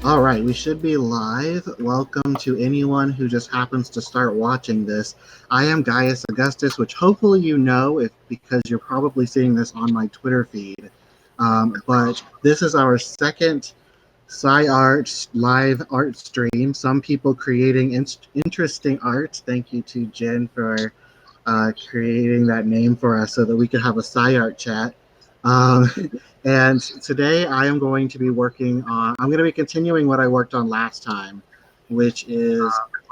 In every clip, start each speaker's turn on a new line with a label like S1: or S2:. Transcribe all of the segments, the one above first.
S1: All right, we should be live. Welcome to anyone who just happens to start watching this. I am Gaius Augustus, which hopefully you know if because you're probably seeing this on my Twitter feed. But this is our second SCIArt Live Art stream. Some people creating interesting art. Thank you to Jen for creating that name for us so that we could have a SCIArt chat. Um, and today I am going to be I'm going to be continuing what I worked on last time, which is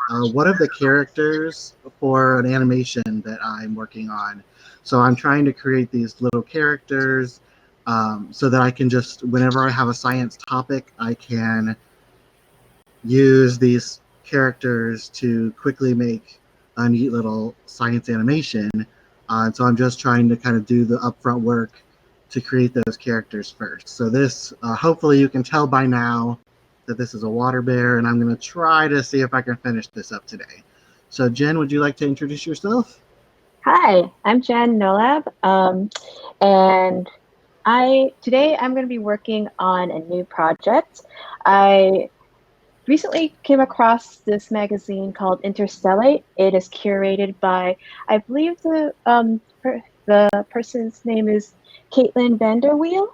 S1: one of the characters for an animation that I'm working on. So I'm trying to create these little characters so that I can just, whenever I have a science topic, I can use these characters to quickly make a neat little science animation. And so I'm just trying to kind of do the upfront work to create those characters first. So this, hopefully you can tell by now that this is a water bear, and I'm going to try to see if I can finish this up today. So Jen, would you like to introduce yourself?
S2: Hi, I'm Jen Nolab, and today I'm going to be working on a new project. I recently came across this magazine called Interstellate. It is curated by, I believe the person's name is Caitlin Vanderweel.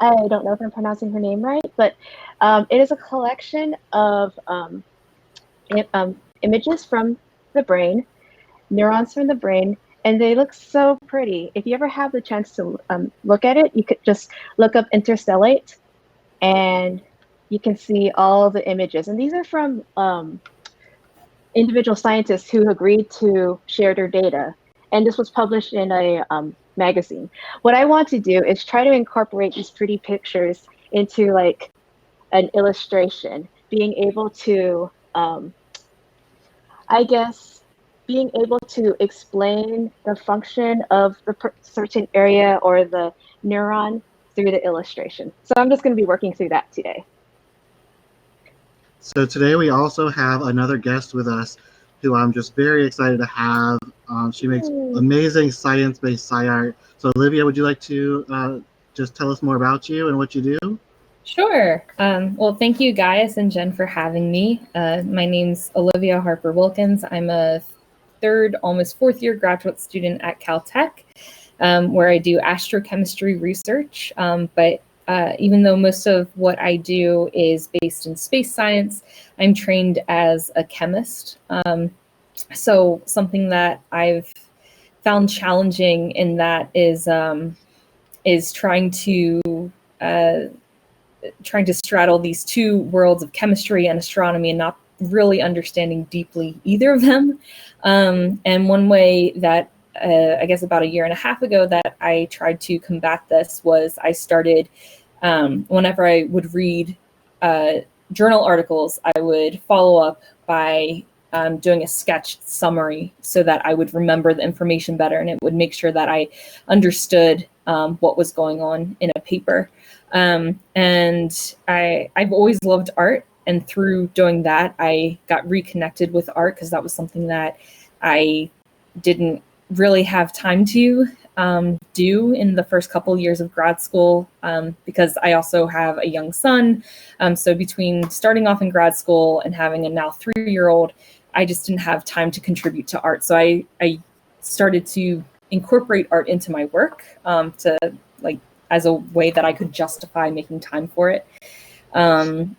S2: I don't know if I'm pronouncing her name right, but it is a collection of images from the brain, neurons from the brain, and they look so pretty. If you ever have the chance to look at it, you could just look up Interstellate, and you can see all the images. And these are from individual scientists who agreed to share their data. And this was published in a magazine. What I want to do is try to incorporate these pretty pictures into like an illustration, being able to, I guess, being able to explain the function of the certain area or the neuron through the illustration. So I'm just going to be working through that today.
S1: So today we also have another guest with us who I'm just very excited to have. She makes amazing science-based sci art. So Olivia, would you like to just tell us more about you and what you do?
S3: Sure. Well, thank you, Gaius and Jen, for having me. My name's Olivia Harper Wilkins. I'm a third, almost fourth year graduate student at Caltech, where I do astrochemistry research. But even though most of what I do is based in space science, I'm trained as a chemist. So something that I've found challenging in that is trying to straddle these two worlds of chemistry and astronomy and not really understanding deeply either of them. And one way that I guess about a year and a half ago that I tried to combat this was I started, whenever I would read journal articles, I would follow up by doing a sketch summary so that I would remember the information better, and it would make sure that I understood what was going on in a paper. And I've always loved art, and through doing that, I got reconnected with art because that was something that I didn't really have time to do in the first couple years of grad school, because I also have a young son. So between starting off in grad school and having a now 3-year-old, I just didn't have time to contribute to art. So I started to incorporate art into my work as a way that I could justify making time for it. And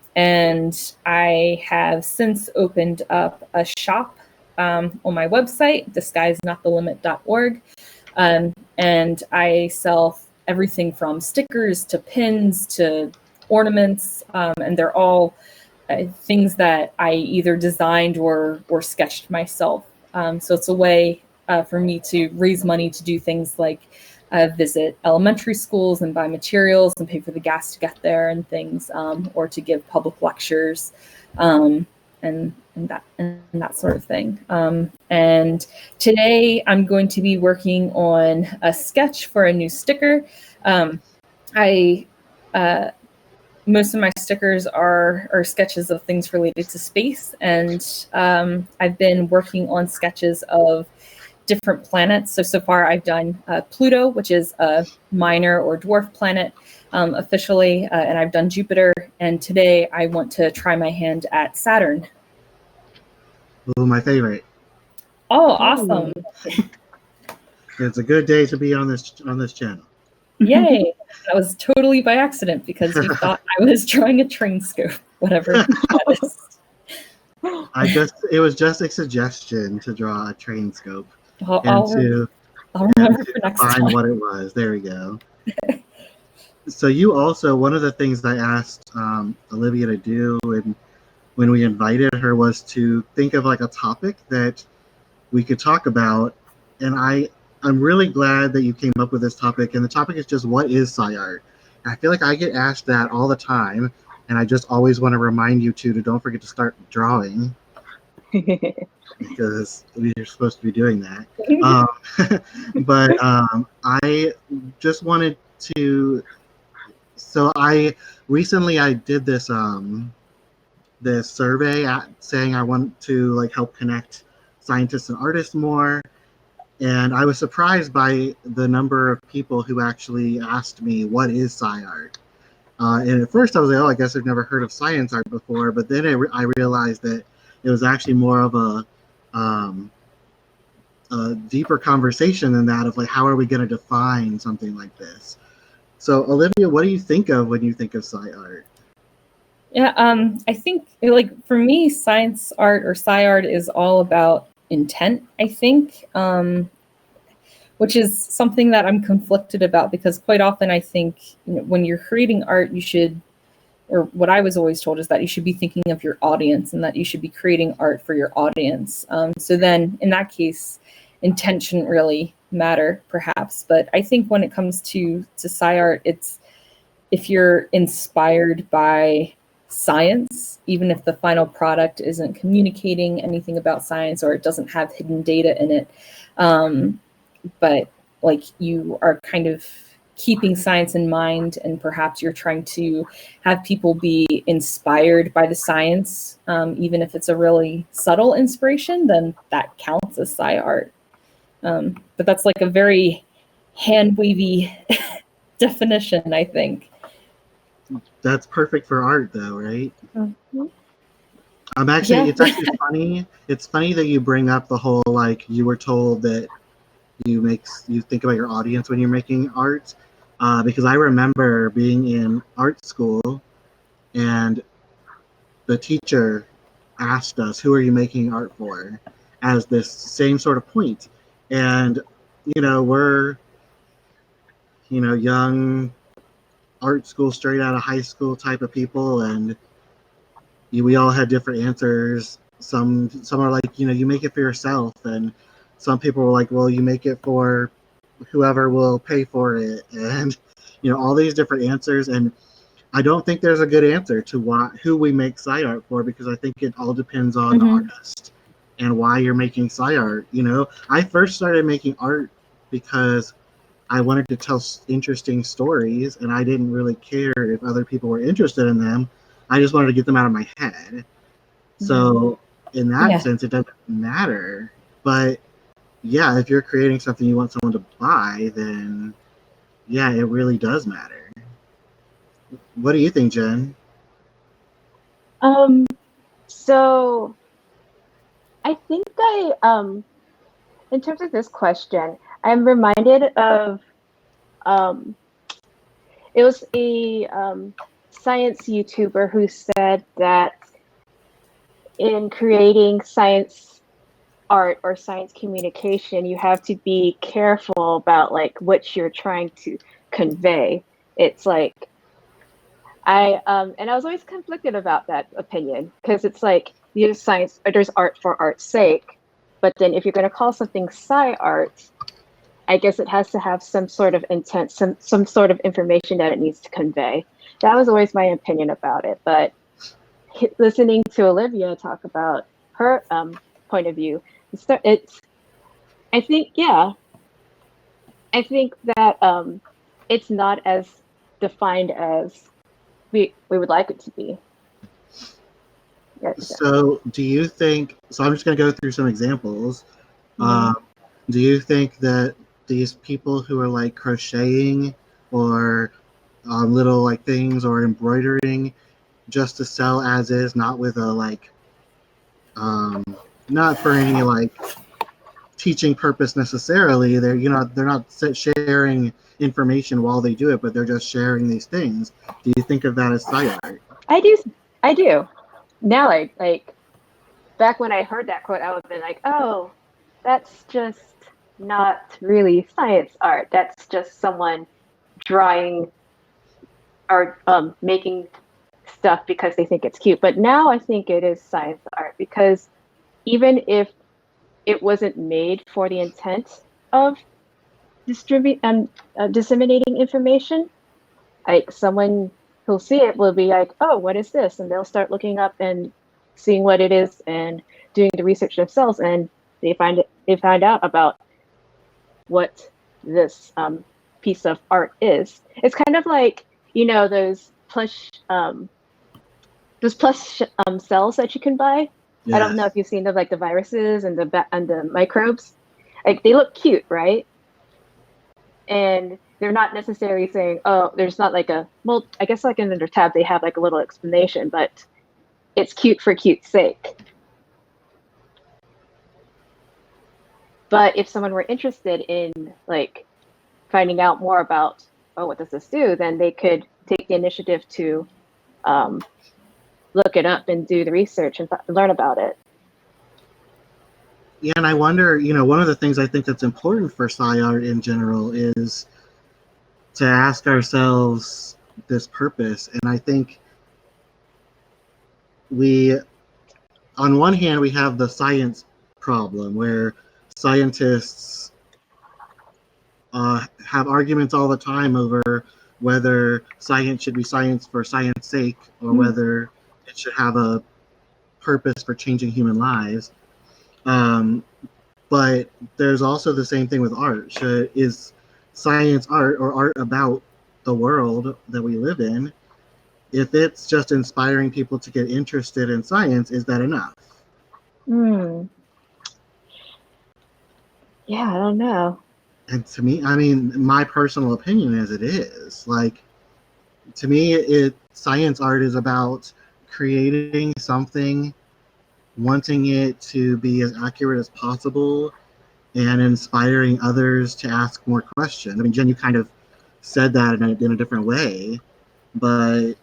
S3: I have since opened up a shop on my website, disguisenotthelimit.org. And I sell everything from stickers to pins to ornaments, and they're all things that I either designed or sketched myself. So it's a way for me to raise money to do things like visit elementary schools and buy materials and pay for the gas to get there and things, or to give public lectures, and that sort of thing. And today I'm going to be working on a sketch for a new sticker. Most of my stickers are sketches of things related to space, and I've been working on sketches of different planets. So far I've done Pluto, which is a minor or dwarf planet officially, and I've done Jupiter. And today I want to try my hand at Saturn.
S1: Oh, my favorite.
S3: Oh, awesome.
S1: It's a good day to be on this channel.
S3: Yay. That was totally by accident because you thought I was drawing a train scope, whatever that is.
S1: It was just a suggestion to draw a train scope.
S3: I'll remember for next time.
S1: Find what it was. There we go. So you also, one of the things I asked Olivia to do when we invited her was to think of like a topic that we could talk about. And I'm really glad that you came up with this topic. And the topic is just, what is Sci Art? And I feel like I get asked that all the time. And I just always want to remind you to don't forget to start drawing. Because we're supposed to be doing that. But I just wanted to. So I recently did this this survey saying I want to like help connect scientists and artists more, and I was surprised by the number of people who actually asked me what is Sci Art. And at first I was like, oh, I guess I've never heard of science art before. But then I realized that it was actually more of a deeper conversation than that of like, how are we going to define something like this? So Olivia, what do you think of when you think of Sci Art?
S3: Yeah, I think like for me, science art or Sci Art is all about intent, I think, which is something that I'm conflicted about because quite often I think when you're creating art, you should, or what I was always told is that you should be thinking of your audience and that you should be creating art for your audience. So then in that case, intent shouldn't really matter perhaps. But I think when it comes to Sci Art, it's if you're inspired by science, even if the final product isn't communicating anything about science or it doesn't have hidden data in it, but like you are kind of keeping science in mind and perhaps you're trying to have people be inspired by the science, even if it's a really subtle inspiration, then that counts as Sci Art. But that's like a very hand-wavy definition, I think.
S1: That's perfect for art, though, right?
S2: Mm-hmm.
S1: It's actually funny. It's funny that you bring up the whole like you were told that you think about your audience when you're making art, because I remember being in art school, and the teacher asked us, "Who are you making art for?" as this same sort of point, and we're young art school, straight out of high school type of people, and we all had different answers. Some are like, you make it for yourself, and some people were like, well, you make it for whoever will pay for it, and all these different answers. And I don't think there's a good answer to who we make Sci Art for, because I think it all depends on the artist and why you're making Sci Art. I first started making art because I wanted to tell interesting stories, and I didn't really care if other people were interested in them. I just wanted to get them out of my head. So in that sense, it doesn't matter. But yeah, if you're creating something you want someone to buy, then yeah, it really does matter. What do you think, Jen?
S2: So I think in terms of this question, I'm reminded of, it was a science YouTuber who said that in creating science art or science communication, you have to be careful about like what you're trying to convey. It's like, and I was always conflicted about that opinion, because it's like there's science or there's art for art's sake, but then if you're going to call something Sci Art, I guess it has to have some sort of intent, some sort of information that it needs to convey. That was always my opinion about it. But listening to Olivia talk about her point of view, I think that it's not as defined as we would like it to be.
S1: So do you think, so I'm just going to go through some examples. Do you think that these people who are like crocheting or little like things or embroidering just to sell as is, not with a like, um, not for any like teaching purpose necessarily. They're not sharing information while they do it, but they're just sharing these things. Do you think of that as sci art?
S2: I do. I do. Now, like back when I heard that quote, I would have been like, oh, that's just not really science art. That's just someone drawing or making stuff because they think it's cute. But now I think it is science art because even if it wasn't made for the intent of disseminating information, like someone who'll see it will be like, oh, what is this? And they'll start looking up and seeing what it is and doing the research themselves, and they find out about what this piece of art is. It's kind of like, you know, those plush cells that you can buy.
S1: Yes.
S2: I don't know if you've seen the like the viruses and the microbes. Like they look cute, right? And they're not necessarily saying, oh, there's not like I guess like in their tab they have like a little explanation, but it's cute for cute's sake. But if someone were interested in like finding out more about, oh, what does this do, then they could take the initiative to look it up and do the research and learn about it.
S1: Yeah, and I wonder, one of the things I think that's important for sci art in general is to ask ourselves this purpose. And I think on one hand, we have the science problem where scientists have arguments all the time over whether science should be science for science sake or whether it should have a purpose for changing human lives. But there's also the same thing with art. Is science art or art about the world that we live in? If it's just inspiring people to get interested in science, is that enough?
S2: Yeah, I don't know.
S1: And to me, I mean, my personal opinion is it is. Like, to me, science art is about creating something, wanting it to be as accurate as possible, and inspiring others to ask more questions. I mean, Jen, you kind of said that in a different way, but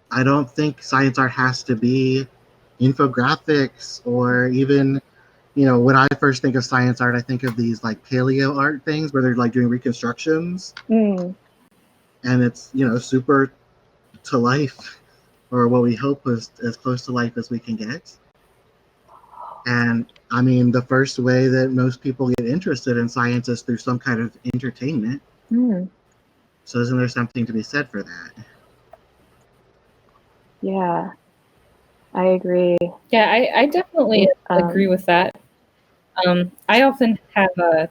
S1: I don't think science art has to be infographics or even, when I first think of science art, I think of these like paleo art things where they're like doing reconstructions. And it's, super to life, or what we hope is as close to life as we can get. And I mean, the first way that most people get interested in science is through some kind of entertainment. So isn't there something to be said for that?
S2: Yeah, I agree.
S3: Yeah, I definitely agree with that. I often have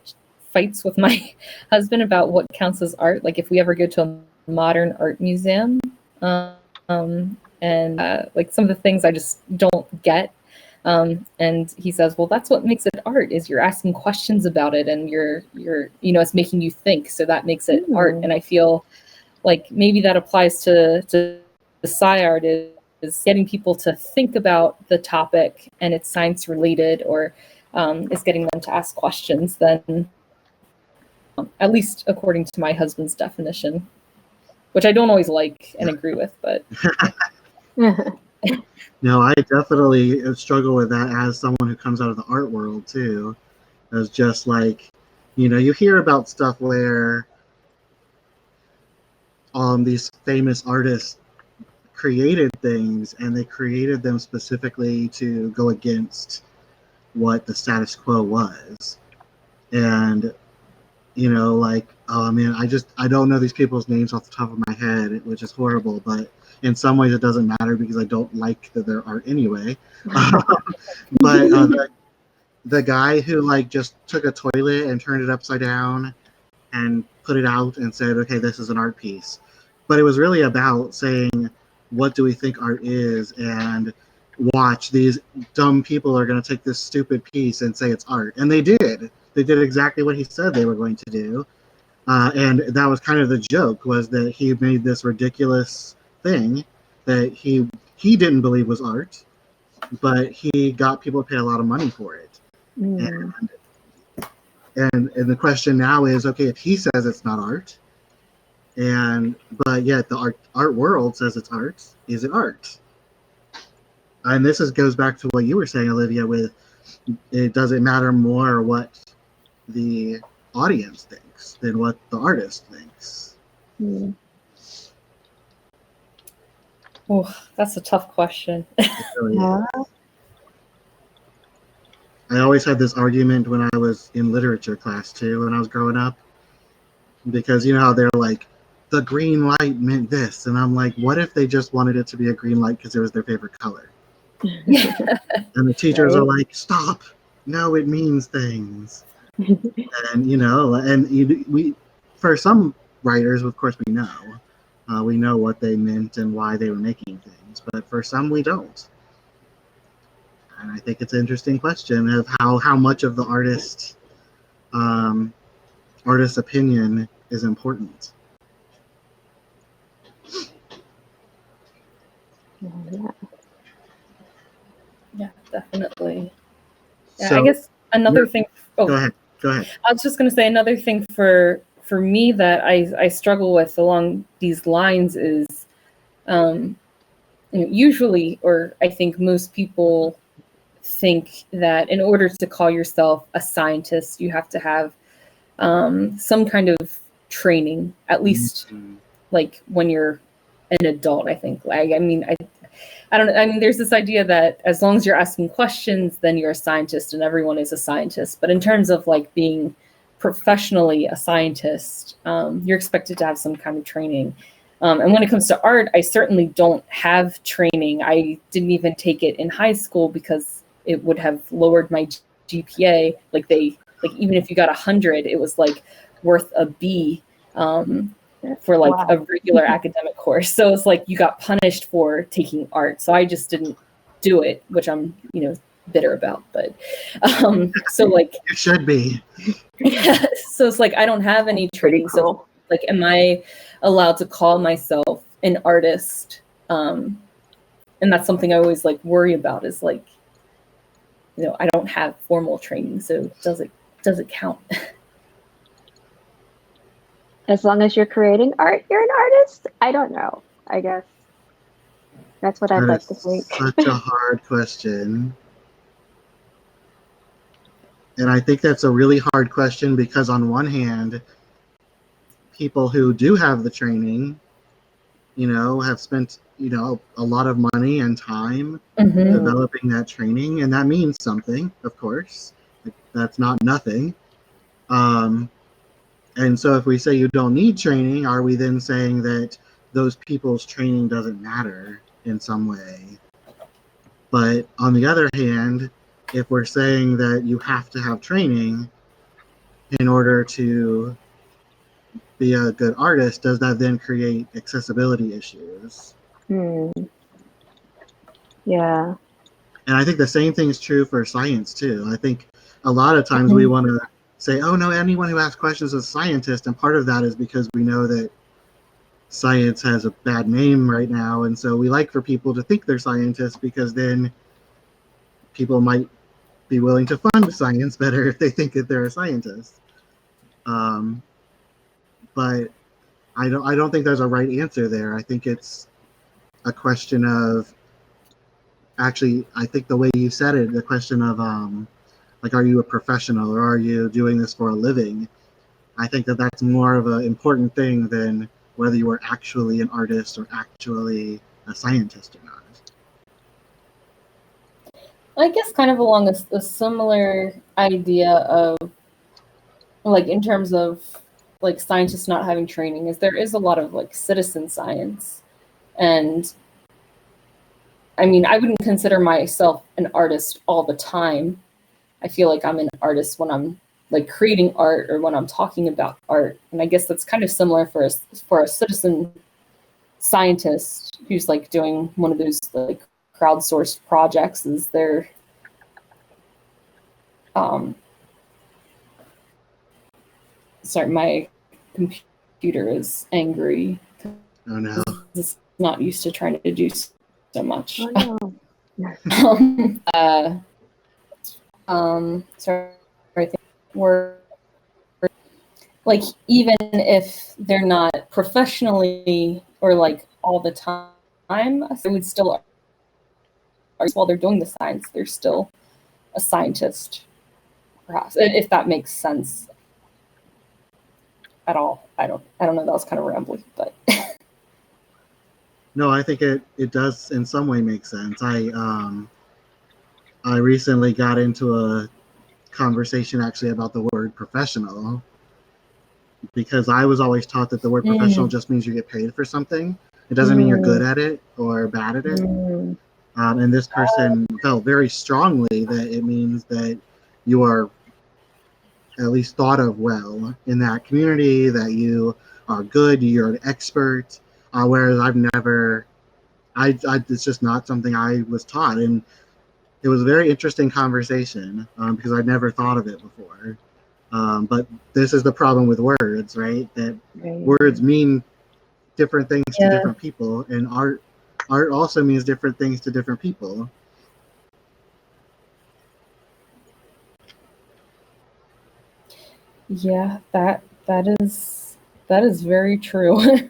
S3: fights with my husband about what counts as art. Like if we ever go to a modern art museum, and like some of the things I just don't get. And he says, well, that's what makes it art, is you're asking questions about it and you're it's making you think. So that makes it art. And I feel like maybe that applies to the sci art is getting people to think about the topic and it's science related, or is getting them to ask questions, then at least according to my husband's definition, which I don't always like and agree with, but
S1: No, I definitely struggle with that as someone who comes out of the art world too. It's just like, you hear about stuff where these famous artists created things and they created them specifically to go against what the status quo was. And, like, oh man, I don't know these people's names off the top of my head, which is horrible, but in some ways it doesn't matter because I don't like their art anyway. But the guy who like just took a toilet and turned it upside down and put it out and said, okay, this is an art piece. But it was really about saying, what do we think art is? And watch, these dumb people are going to take this stupid piece and say it's art. And they did. they did exactly what he said they were going to do. And that was kind of the joke, was that he made this ridiculous thing that he didn't believe was art, but he got people to pay a lot of money for it.
S2: Mm.
S1: And the question now is, okay, if he says it's not art, but yet the art world says it's art, is it art? And this goes back to what you were saying, Olivia, with it doesn't matter more what the audience thinks than what the artist thinks.
S2: Mm.
S3: Oh, that's a tough question.
S1: It really is. I always had this argument when I was in literature class too, when I was growing up, because you know how they're like, the green light meant this, and I'm like, what if they just wanted it to be a green light because it was their favorite color? And the teachers are like, stop! No, it means things. And you know, we for some writers, of course, we know what they meant and why they were making things, but for some we don't. And I think it's an interesting question of how much of the artist's opinion is important.
S3: Yeah, definitely. Yeah,
S1: So,
S3: I guess another thing. Oh,
S1: go ahead.
S3: I was just going to say another thing for me that I struggle with along these lines is usually, or I think most people think that in order to call yourself a scientist, you have to have some kind of training, at least like when you're an adult, I think. I mean, I don't know. I mean, there's this idea that as long as you're asking questions, then you're a scientist and everyone is a scientist. But in terms of like being professionally a scientist, you're expected to have some kind of training. And when it comes to art, I certainly don't have training. I didn't even take it in high school because it would have lowered my GPA. Like even if you got 100, it was like worth a B. For like a regular academic course. So it's like you got punished for taking art. So I just didn't do it, which I'm, bitter about. But so like
S1: it should be.
S3: Yeah. So it's like I don't have any training. Cool. So like, am I allowed to call myself an artist? And that's something I always like worry about is like, I don't have formal training. So does it count?
S2: As long as you're creating art, you're an artist? I don't know. I guess that's what I'd like to think.
S1: Such a hard question. And I think that's a really hard question because on one hand, people who do have the training, have spent, a lot of money and time developing that training. And that means something, of course. That's not nothing. And so if we say you don't need training, are we then saying that those people's training doesn't matter in some way? But on the other hand, if we're saying that you have to have training in order to be a good artist, does that then create accessibility issues?
S2: Yeah.
S1: And I think the same thing is true for science too. I think a lot of times we want to say, oh no, anyone who asks questions is a scientist, and part of that is because we know that science has a bad name right now, and so we like for people to think they're scientists because then people might be willing to fund science better if they think that they're a scientist. But I don't think there's a right answer there. I think it's a question of, actually, I think the way you said it, the question of like, are you a professional or are you doing this for a living? I think that that's more of an important thing than whether you are actually an artist or actually a scientist or not.
S3: I guess kind of along a similar idea of, like, in terms of, like, scientists not having training, is there is a lot of, like, citizen science. And, I mean, I wouldn't consider myself an artist all the time. I feel like I'm an artist when I'm like creating art or when I'm talking about art. And I guess that's kind of similar for a citizen scientist who's like doing one of those like crowdsourced projects. Is there Sorry, my computer is angry.
S1: Oh no.
S3: It's not used to trying to do so much.
S2: Oh, no.
S3: Sorry, I think we're like, even if they're not professionally or like all the time, I would still, while they're doing the science, they're still a scientist, perhaps, if that makes sense at all. I don't know. That was kind of rambly, but
S1: No, I think it does in some way make sense. I recently got into a conversation actually about the word professional, because I was always taught that the word professional just means you get paid for something. It doesn't mean you're good at it or bad at it. And this person felt very strongly that it means that you are at least thought of well in that community, that you are good, you're an expert. Whereas I've never, it's just not something I was taught. And it was a very interesting conversation because I'd never thought of it before. But this is the problem with words, right? That words mean different things to different people, and art also means different things to different people.
S3: Yeah, that is very true.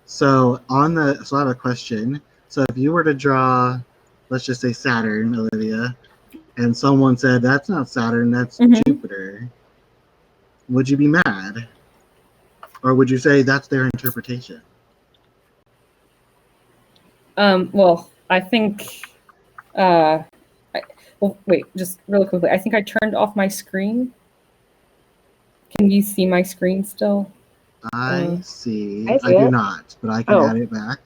S1: So I have a question. So if you were to draw, let's just say Saturn, Olivia, and someone said that's not Saturn, that's Jupiter, would you be mad? Or would you say that's their interpretation?
S3: Well, I think, well, wait, just really quickly. I think I turned off my screen. Can you see my screen still?
S1: I see.
S2: I
S1: do not, but I can add it back.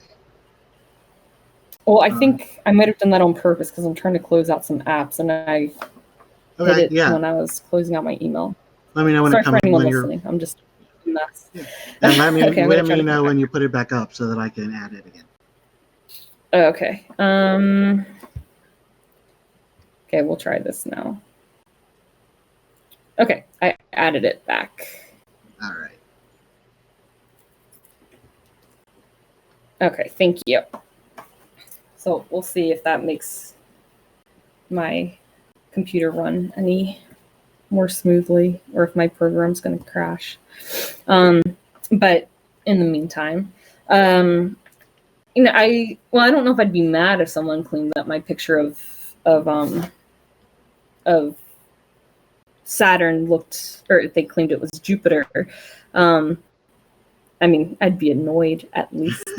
S3: Well, I think I might have done that on purpose because I'm trying to close out some apps, and I hit it when I was closing out my email.
S1: Let me know when
S3: Sorry
S1: it comes
S3: for anyone listening. I'm just a mess.
S1: And let me know when you put it back up so that I can add it again.
S3: Okay. Okay, we'll try this now. Okay, I added it back.
S1: All right.
S3: Okay, thank you. So we'll see if that makes my computer run any more smoothly, or if my program's going to crash. But in the meantime, I don't know if I'd be mad if someone claimed that my picture of Saturn looked, or if they claimed it was Jupiter. I mean, I'd be annoyed at least.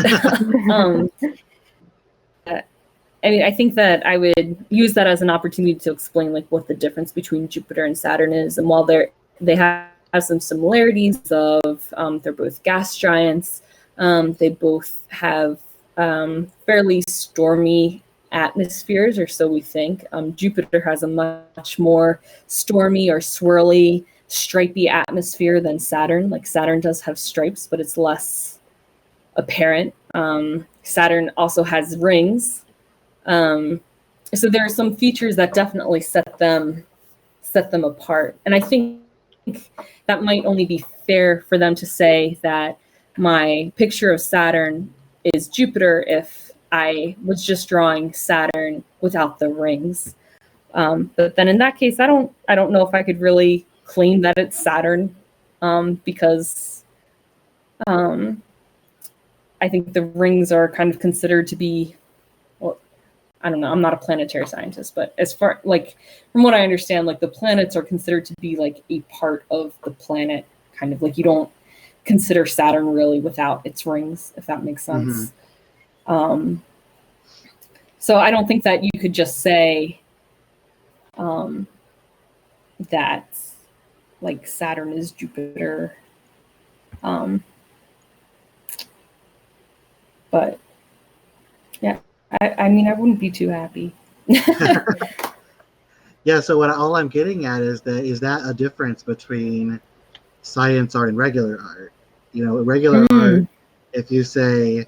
S3: I think that I would use that as an opportunity to explain like what the difference between Jupiter and Saturn is. And while they have some similarities of they're both gas giants, they both have fairly stormy atmospheres, or so we think. Jupiter has a much more stormy or swirly, stripy atmosphere than Saturn. Like Saturn does have stripes, but it's less apparent. Saturn also has rings. So there are some features that definitely set them apart. And I think that might only be fair for them to say that my picture of Saturn is Jupiter if I was just drawing Saturn without the rings. But then in that case, I don't know if I could really claim that it's Saturn, because I think the rings are kind of considered to be, well, I don't know, I'm not a planetary scientist, but as far, like, from what I understand, like the planets are considered to be like a part of the planet, kind of like you don't consider Saturn really without its rings, if that makes sense. So I don't think that you could just say that like Saturn is Jupiter. But yeah, I mean, I wouldn't be too happy.
S1: Yeah, so all I'm getting at is that a difference between science art and regular art? You know, regular art, if you say,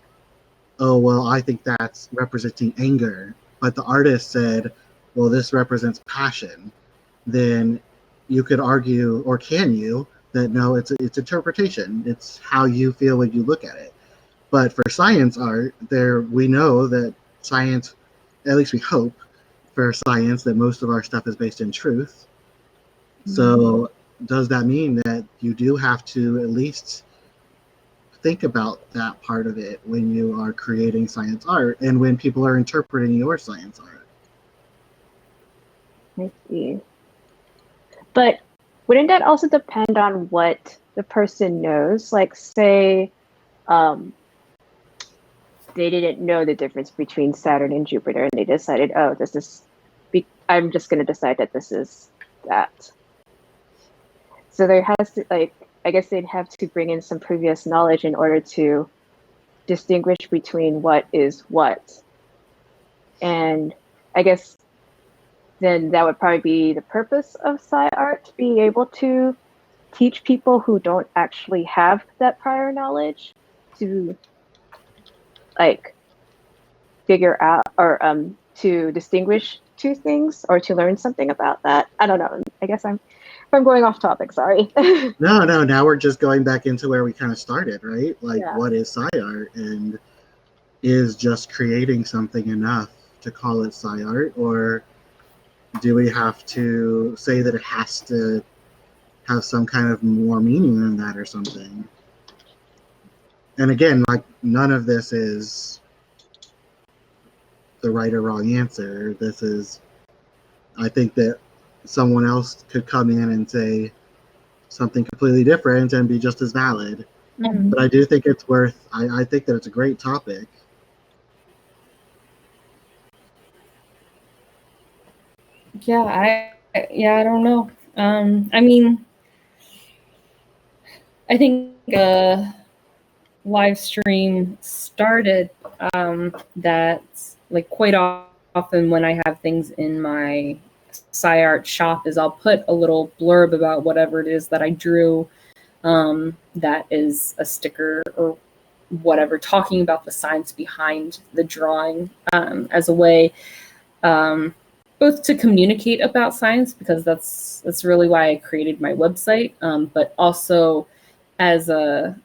S1: oh, well, I think that's representing anger, but the artist said, well, this represents passion, then you could argue, or can you, that no, it's interpretation. It's how you feel when you look at it. But for science art, we know that science, at least we hope for science, that most of our stuff is based in truth. So does that mean that you do have to at least think about that part of it when you are creating science art and when people are interpreting your science art?
S2: I see. But wouldn't that also depend on what the person knows? Like, say, they didn't know the difference between Saturn and Jupiter, and they decided, oh, I'm just going to decide that this is that. So there has to, like, I guess they'd have to bring in some previous knowledge in order to distinguish between what is what. And I guess then that would probably be the purpose of SCIArt, to be able to teach people who don't actually have that prior knowledge to, like, figure out, or to distinguish two things, or to learn something about that. I don't know. I guess I'm going off topic, sorry.
S1: No, now we're just going back into where we kind of started, right? Like,
S2: Yeah.
S1: What is sci art? And is just creating something enough to call it sci art? Or do we have to say that it has to have some kind of more meaning than that or something? And again, like, none of this is the right or wrong answer. This is, I think that someone else could come in and say something completely different and be just as valid.
S2: Mhm.
S1: But I do think it's I think that it's a great topic.
S3: Yeah, I don't know. I mean, I think live stream started that, like, quite often when I have things in my SCIArt shop is I'll put a little blurb about whatever it is that I drew, that is a sticker or whatever, talking about the science behind the drawing, as a way both to communicate about science, because that's really why I created my website, but also as a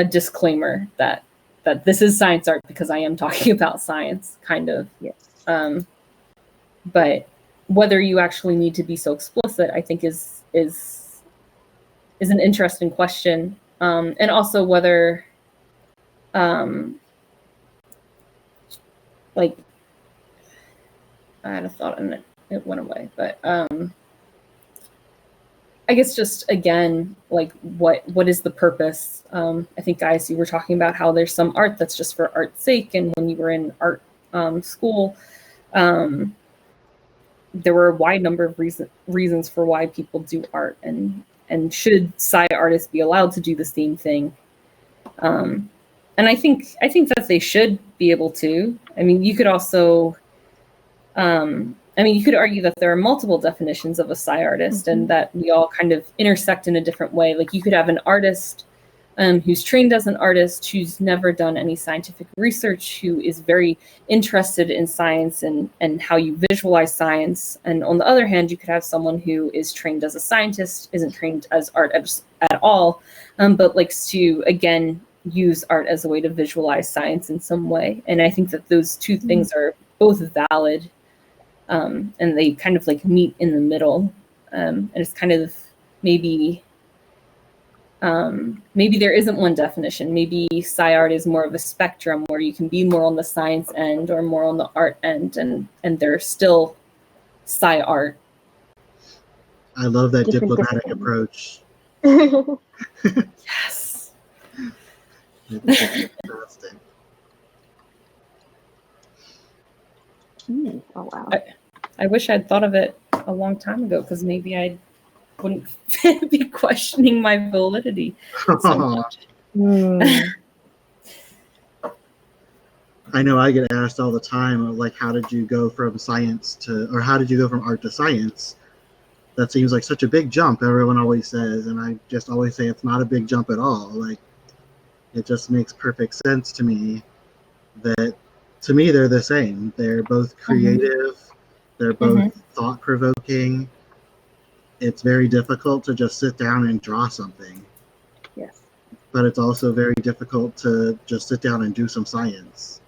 S3: disclaimer that this is science art because I am talking about science, kind of.
S2: Yes.
S3: But whether you actually need to be so explicit, I think is an interesting question, and also whether, like, I had a thought and it went away, but I guess just, again, like, what is the purpose? I think, Gaius, you were talking about how there's some art that's just for art's sake, and when you were in art school, there were a wide number of reasons for why people do art, and should sci artists be allowed to do the same thing? And I think that they should be able to. I mean, you could also, you could argue that there are multiple definitions of a sci artist, and that we all kind of intersect in a different way. Like, you could have an artist who's trained as an artist, who's never done any scientific research, who is very interested in science and how you visualize science. And on the other hand, you could have someone who is trained as a scientist, isn't trained as art at all, but likes to, again, use art as a way to visualize science in some way. And I think that those two things are both valid, and they kind of, like, meet in the middle. And it's kind of maybe there isn't one definition. Maybe sci art is more of a spectrum where you can be more on the science end or more on the art end, and there's still sci art.
S1: I love that
S2: Different
S1: diplomatic
S2: disciplines.
S1: approach.
S3: Yes.
S1: It's fantastic.
S2: Oh, wow.
S3: I wish I'd thought of it a long time ago, because maybe I wouldn't be questioning my validity so much.
S1: I know I get asked all the time, like, how did you go from science to, or how did you go from art to science? That seems like such a big jump, everyone always says, and I just always say it's not a big jump at all. Like, it just makes perfect sense to me that, to me, they're the same. They're both creative, they're both thought-provoking, it's very difficult to just sit down and draw something.
S2: Yes.
S1: But it's also very difficult to just sit down and do some science.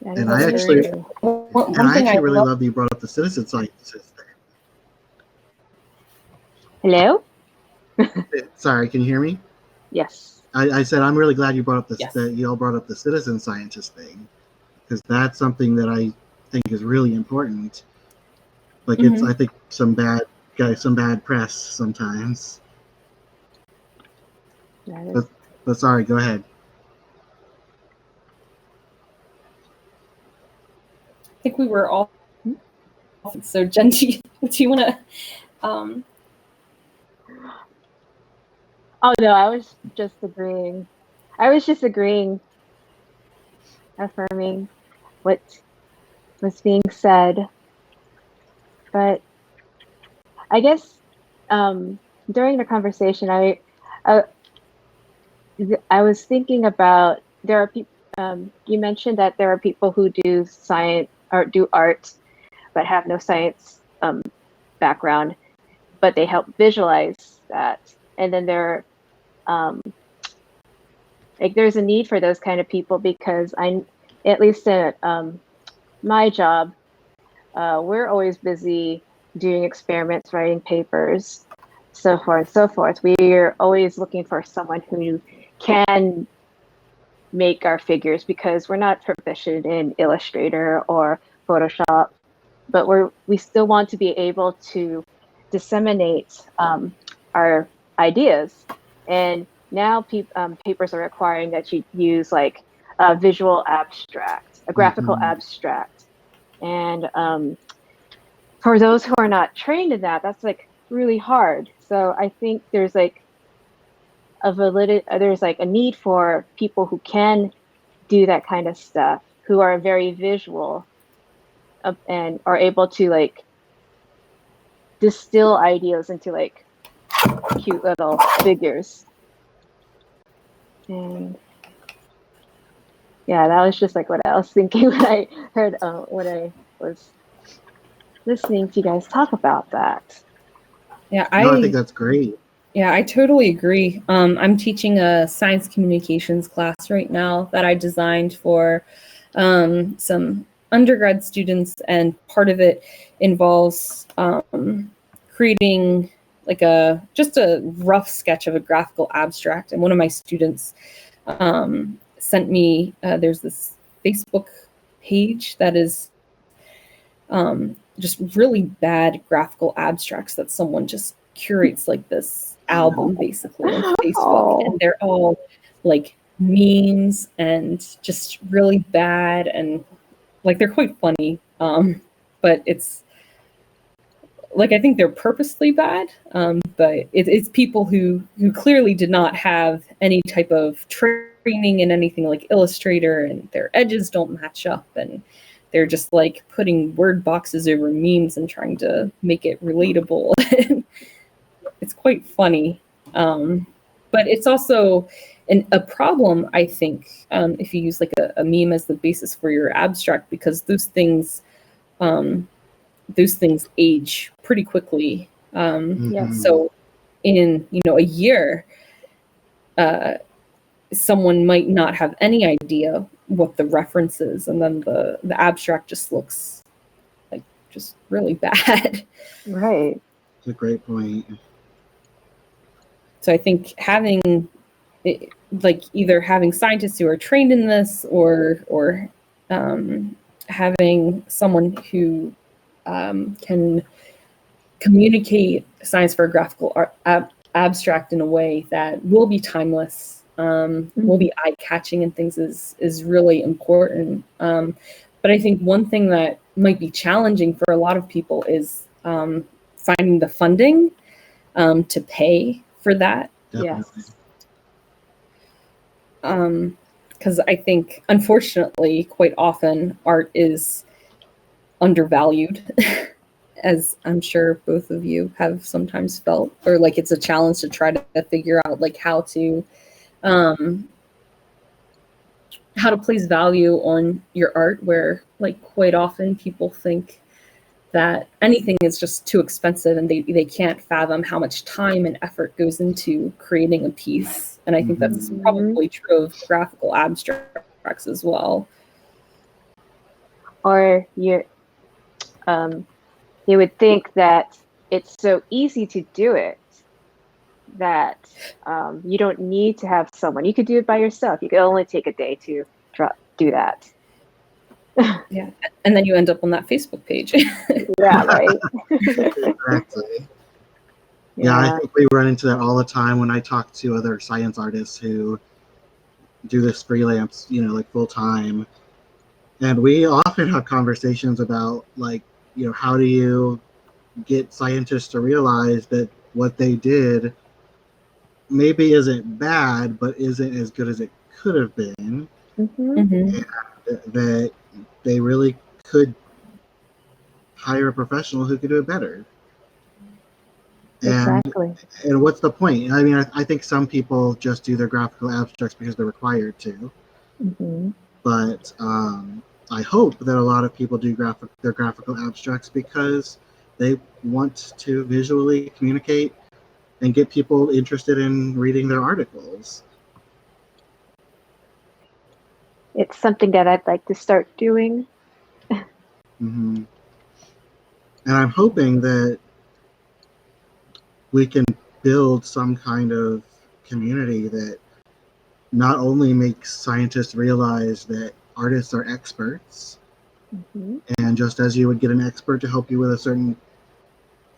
S1: And I actually really love that you brought up the citizen scientist thing.
S2: Hello?
S1: Sorry, can you hear me?
S2: Yes.
S1: I said I'm really glad you brought up
S3: Yes.
S1: that you all brought up the citizen scientist thing, because that's something that I think is really important. Like it's I think some bad press sometimes. But sorry, go ahead.
S3: I think we were all so Jen, do you want to
S2: Oh no, I was just agreeing, affirming what was being said. But I guess during the conversation, I was thinking about, there are people. You mentioned that there are people who do science or do art, but have no science background, but they help visualize that. And then there's a need for those kind of people, because at least at my job, we're always busy doing experiments, writing papers, so forth, so forth. We're always looking for someone who can make our figures, because we're not proficient in Illustrator or Photoshop, but we still want to be able to disseminate our ideas. And now papers are requiring that you use like a visual abstract, a graphical abstract. And for those who are not trained in that, that's like really hard. So I think there's like a need for people who can do that kind of stuff, who are very visual and are able to like distill ideas into like cute little figures. And yeah, that was just like what I was thinking when I heard when I was listening to you guys talk about that.
S3: Yeah,
S1: I think that's great.
S3: Yeah, I totally agree. I'm teaching a science communications class right now that I designed for some undergrad students, and part of it involves creating like just a rough sketch of a graphical abstract. And one of my students sent me, there's this Facebook page that is just really bad graphical abstracts that someone just curates, like this album basically on Facebook, and they're all like memes and just really bad, and like they're quite funny, but it's like I think they're purposely bad, but it's people who clearly did not have any type of training in anything like Illustrator, and their edges don't match up, and they're just like putting word boxes over memes and trying to make it relatable. It's quite funny, but it's also a problem, I think, if you use like a meme as the basis for your abstract, because those things age pretty quickly. So in a year, someone might not have any idea what the reference is, and then the abstract just looks like just really bad.
S2: Right.
S1: That's a great point.
S3: So I think either having scientists who are trained in this, or having someone who can communicate science for a graphical abstract in a way that will be timeless, will be eye-catching and things is really important. But I think one thing that might be challenging for a lot of people is finding the funding to pay for that.
S1: Definitely.
S3: Yes. Because I think, unfortunately, quite often art is undervalued, as I'm sure both of you have sometimes felt, or like it's a challenge to try to figure out like how to place value on your art, where like quite often people think that anything is just too expensive, and they can't fathom how much time and effort goes into creating a piece. And I think that's probably true of graphical abstracts as well.
S2: Or you would think that it's so easy to do it that you don't need to have someone. You could do it by yourself. You could only take a day to do that.
S3: Yeah, and then you end up on that Facebook page.
S2: Yeah, right.
S1: Exactly. Yeah, I think we run into that all the time when I talk to other science artists who do this freelance, like full time. And we often have conversations about, like, how do you get scientists to realize that what they did maybe isn't bad, but isn't as good as it could have been. And that they really could hire a professional who could do it better.
S2: Exactly.
S1: And what's the point? I mean, I think some people just do their graphical abstracts because they're required to. But I hope that a lot of people do their graphical abstracts because they want to visually communicate and get people interested in reading their articles.
S2: It's something that I'd like to start doing.
S1: And I'm hoping that we can build some kind of community that not only makes scientists realize that artists are experts, and just as you would get an expert to help you with a certain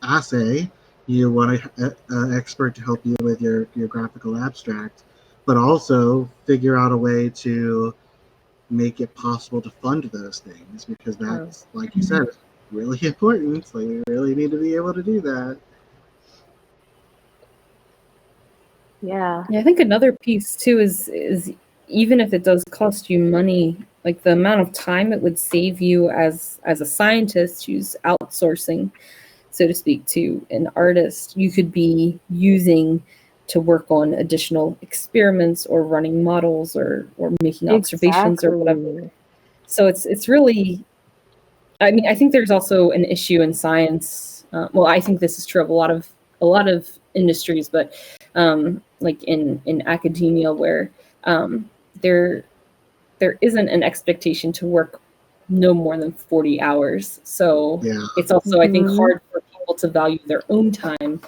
S1: assay, you want an expert to help you with your graphical abstract, but also figure out a way to make it possible to fund those things, because that's, like you said, really important. So you really need to be able to do that.
S2: Yeah,
S3: I think another piece too is even if it does cost you money, like the amount of time it would save you as a scientist who's outsourcing, so to speak, to an artist, you could be using to work on additional experiments or running models or making observations or whatever. So it's really, I mean, I think there's also an issue in science. Well, I think this is true of a lot of industries, but like in academia, where there isn't an expectation to work no more than 40 hours. So it's also, I think, hard for people to value their own time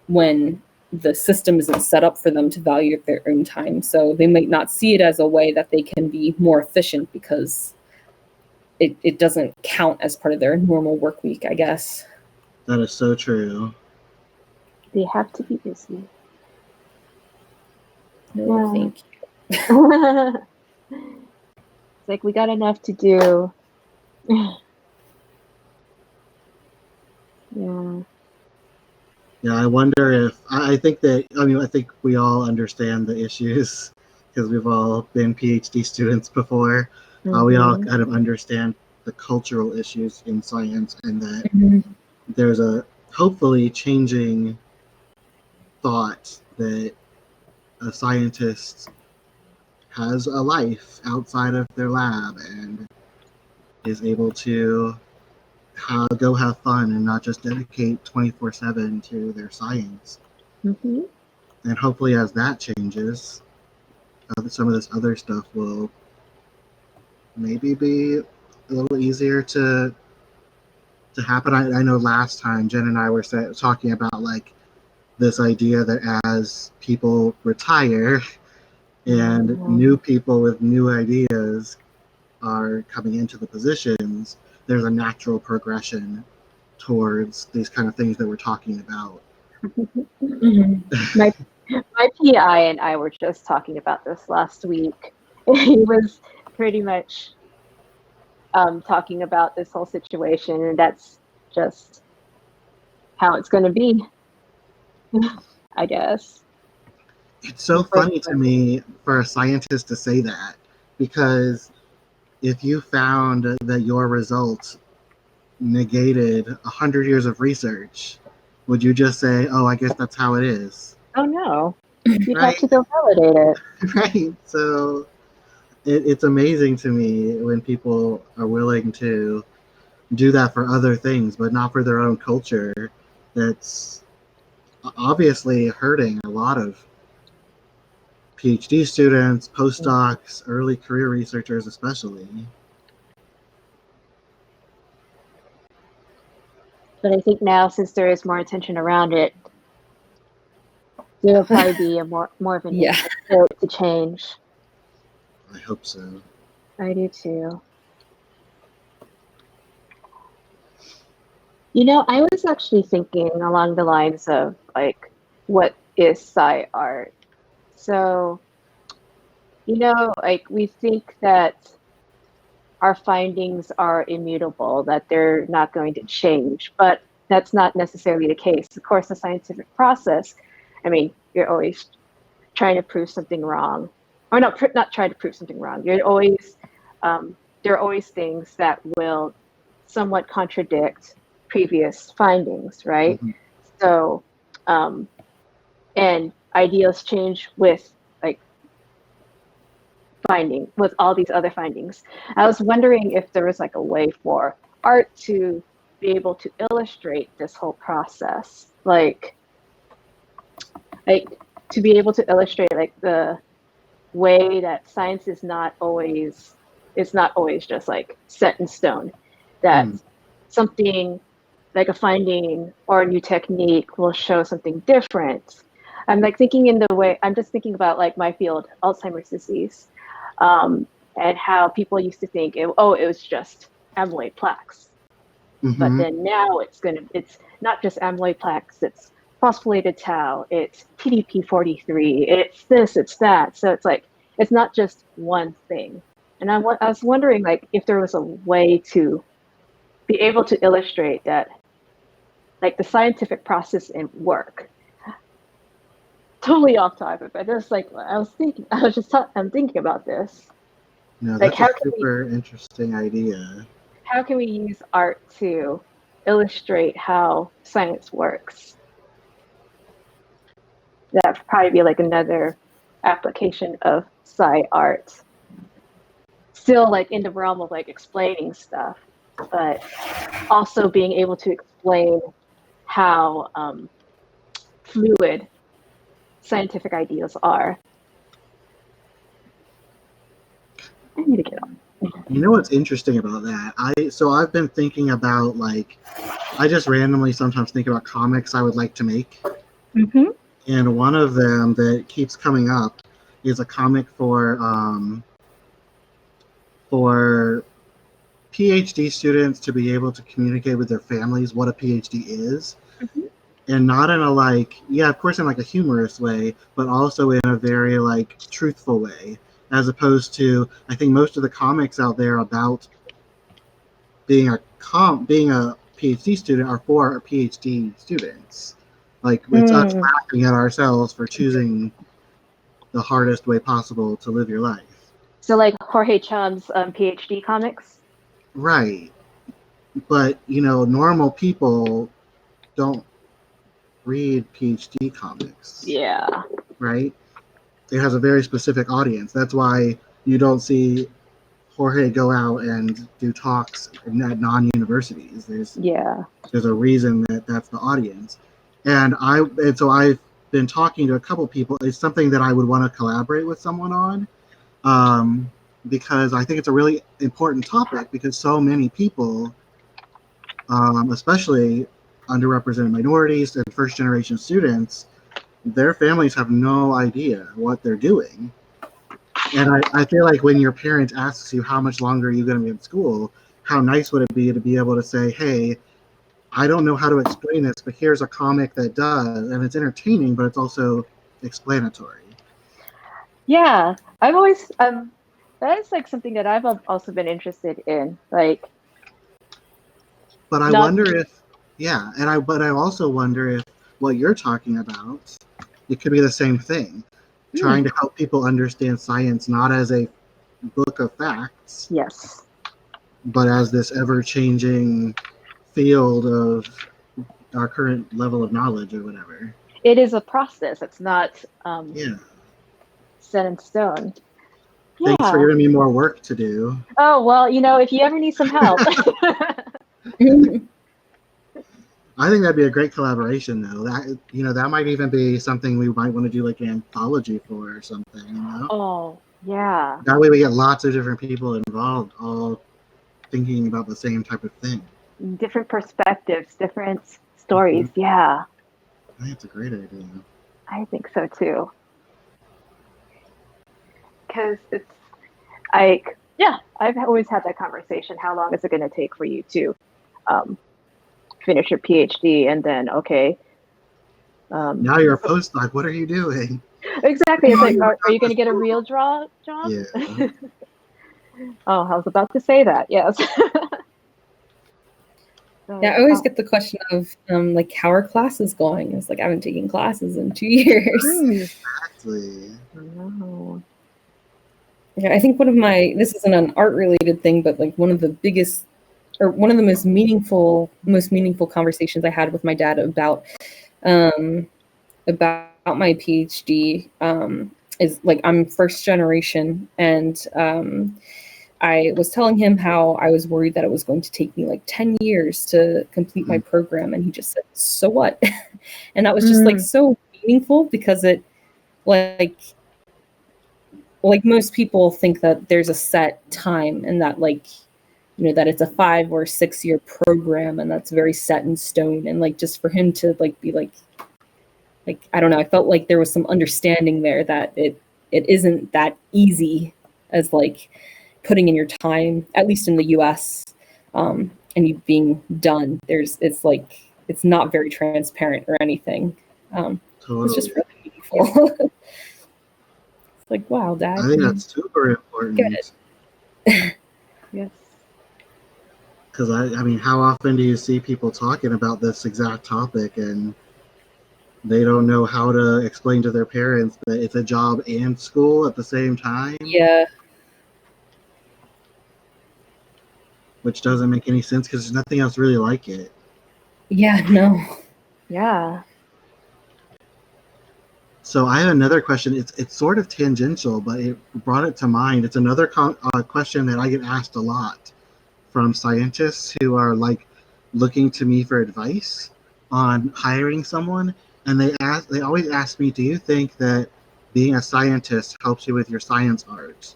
S3: when the system isn't set up for them to value their own time. So they might not see it as a way that they can be more efficient because it doesn't count as part of their normal work week, I guess.
S1: That is so true.
S2: They have to be busy.
S3: No, thank you.
S2: It's like we got enough to do.
S1: Yeah, I wonder if I think we all understand the issues because we've all been PhD students before. We all kind of understand the cultural issues in science, and that there's a hopefully changing thought that a scientist has a life outside of their lab and is able to go have fun and not just dedicate 24/7 to their science. And hopefully as that changes, some of this other stuff will maybe be a little easier to happen. I know last time Jen and I were talking about like this idea that as people retire and new people with new ideas are coming into the positions, there's a natural progression towards these kind of things that we're talking about.
S2: My PI and I were just talking about this last week. He was pretty much talking about this whole situation, and that's just how it's going to be, I guess.
S1: It's so funny to me for a scientist to say that, because if you found that your result negated 100 years of research, would you just say, oh, I guess that's how it is?
S2: Oh, no. You'd have to go validate it.
S1: Right. So it's amazing to me when people are willing to do that for other things, but not for their own culture. That's obviously hurting a lot of PhD students, postdocs, early career researchers especially.
S2: But I think now, since there is more attention around it, there will probably be a more of an
S3: Yeah.
S2: interest to change.
S1: I hope so.
S2: I do too. You know, I was actually thinking along the lines of like, what is Sci Art? So, you know, like we think that our findings are immutable, that they're not going to change, but that's not necessarily the case. Of course, the scientific process, I mean, you're always trying to prove something wrong, or not trying to prove something wrong. You're always, there are always things that will somewhat contradict previous findings, right?
S1: Mhm.
S2: So, and ideas change with like with all these other findings. I was wondering if there was like a way for art to be able to illustrate this whole process, like to be able to illustrate like the way that science is not always just like set in stone, that something like a finding or a new technique will show something different. I'm like thinking in the way, I'm just thinking about like my field, Alzheimer's disease, and how people used to think, it was just amyloid plaques. But then now it's not just amyloid plaques, it's phosphorylated tau, it's TDP-43, it's this, it's that. So it's like, it's not just one thing. And I was wondering like if there was a way to be able to illustrate that, like the scientific process and work. Totally off topic, but just like I'm thinking about this.
S1: No,
S2: Like
S1: that's a super interesting idea.
S2: How can we use art to illustrate how science works? That would probably be like another application of Sci Art. Still like in the realm of like explaining stuff, but also being able to explain how fluid scientific ideas are. I need to get on.
S1: You know what's interesting about that? I've been thinking about like, I just randomly sometimes think about comics I would like to make.
S2: Mm-hmm.
S1: And one of them that keeps coming up is a comic for PhD students to be able to communicate with their families what a PhD is.
S2: Mm-hmm.
S1: And not in a like, yeah, of course in like a humorous way, but also in a very like truthful way, as opposed to, I think most of the comics out there about being a PhD student are for PhD students. Like it's us laughing at ourselves for choosing the hardest way possible to live your life.
S2: So like Jorge Chung's PhD comics?
S1: Right. But, you know, normal people don't read PhD comics.
S2: Yeah.
S1: Right? It has a very specific audience. That's why you don't see Jorge go out and do talks at non-universities. There's a reason that's the audience. And so I've been talking to a couple people. It's something that I would want to collaborate with someone on, because I think it's a really important topic, because so many people, especially underrepresented minorities and first-generation students, their families have no idea what they're doing. And I feel like when your parent asks you how much longer are you going to be in school, how nice would it be to be able to say, hey, I don't know how to explain this, but here's a comic that does, and it's entertaining, but it's also explanatory.
S2: Yeah, I've always that is like something that I've also been interested in, like.
S1: But I wonder if, but I also wonder if what you're talking about, it could be the same thing, trying to help people understand science not as a book of facts,
S2: yes,
S1: but as this ever-changing field of our current level of knowledge or whatever.
S2: It is a process. It's not set in stone.
S1: Thanks for giving me more work to do.
S2: Oh, well, you know, if you ever need some help.
S1: I think that'd be a great collaboration, though. That might even be something we might want to do like an anthology for or something.
S2: Oh, yeah.
S1: That way we get lots of different people involved, all thinking about the same type of thing.
S2: Different perspectives, different stories. Mm-hmm. Yeah.
S1: I think it's a great idea.
S2: I think so too. Because it's like, I've always had that conversation. How long is it going to take for you to finish your PhD and then,
S1: now you're a postdoc. What are you doing?
S2: Exactly. It's like, are you going to get a real job?
S1: Yeah.
S2: Oh, I was about to say that. Yes.
S3: Yeah, I always get the question of like, how are classes going? It's like, I haven't taken classes in 2 years.
S1: Exactly.
S2: Oh.
S3: Yeah, I think this isn't an art related thing, but like one of the biggest, or one of the most meaningful conversations I had with my dad about my PhD is like, I'm first generation, and I was telling him how I was worried that it was going to take me like 10 years to complete my program. And he just said, so what? And that was just like so meaningful, because it like most people think that there's a set time, and that like, that it's a 5 or 6 year program, and that's very set in stone. And like, just for him to like be like, I don't know, I felt like there was some understanding there that it isn't that easy as like putting in your time, at least in the US, and you being done. It's not very transparent or anything.
S1: Totally.
S3: It's just really meaningful. It's like, wow, Dad.
S1: I think that's super important.
S2: Yes.
S1: Because I mean, how often do you see people talking about this exact topic and they don't know how to explain to their parents that it's a job and school at the same time?
S3: Yeah.
S1: Which doesn't make any sense, because there's nothing else really like it.
S3: Yeah, no.
S2: Yeah.
S1: So I have another question. It's sort of tangential, but it brought it to mind. It's another question that I get asked a lot from scientists who are like looking to me for advice on hiring someone, and they always ask me, do you think that being a scientist helps you with your science art?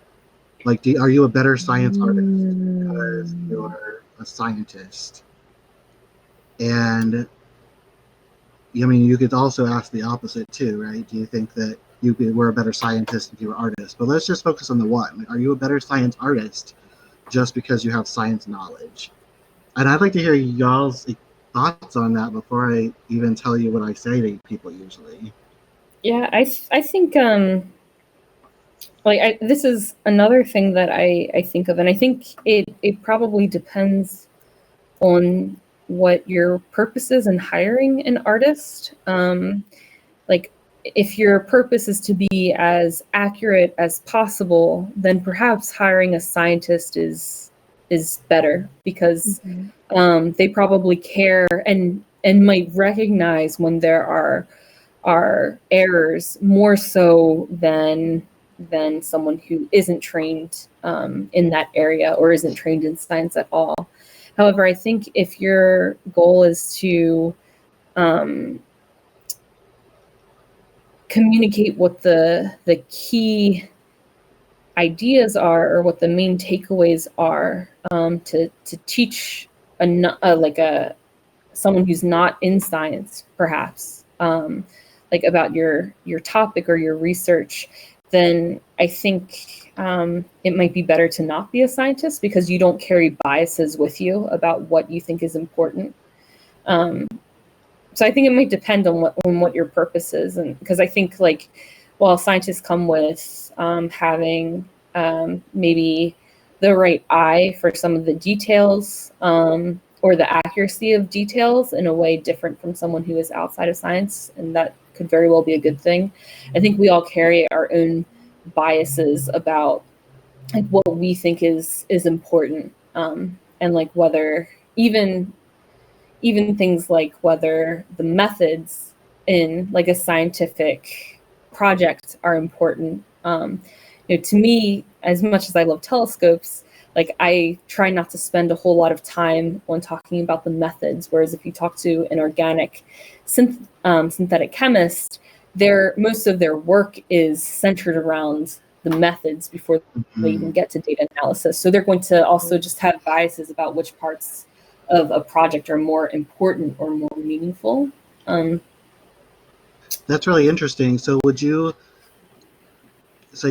S1: Like, are you a better science artist because you're a scientist? And I mean, you could also ask the opposite too, right? Do you think that you were a better scientist if you were an artist? But let's just focus on the one. Like, are you a better science artist just because you have science knowledge? And I'd like to hear y'all's thoughts on that before I even tell you what I say to people usually.
S3: Yeah, I think this is another thing that I think of, and I think it probably depends on what your purpose is in hiring an artist. Like, if your purpose is to be as accurate as possible, then perhaps hiring a scientist is better, because they probably care and might recognize when there are errors more so than someone who isn't trained in that area or isn't trained in science at all. However, I think if your goal is to communicate what the key ideas are, or what the main takeaways are, to teach someone who's not in science, perhaps, like about your topic or your research, then I think it might be better to not be a scientist, because you don't carry biases with you about what you think is important. So I think it might depend on what your purpose is, and because I think like, while scientists come with having maybe the right eye for some of the details, or the accuracy of details in a way different from someone who is outside of science, and that could very well be a good thing. I think we all carry our own biases about like what we think is important, and like whether even things like whether the methods in like a scientific project are important. To me, as much as I love telescopes, Like, I try not to spend a whole lot of time on talking about the methods, whereas if you talk to an organic synthetic chemist, most of their work is centered around the methods before they even get to data analysis. So they're going to also just have biases about which parts of a project are more important or more meaningful.
S1: That's really interesting. So you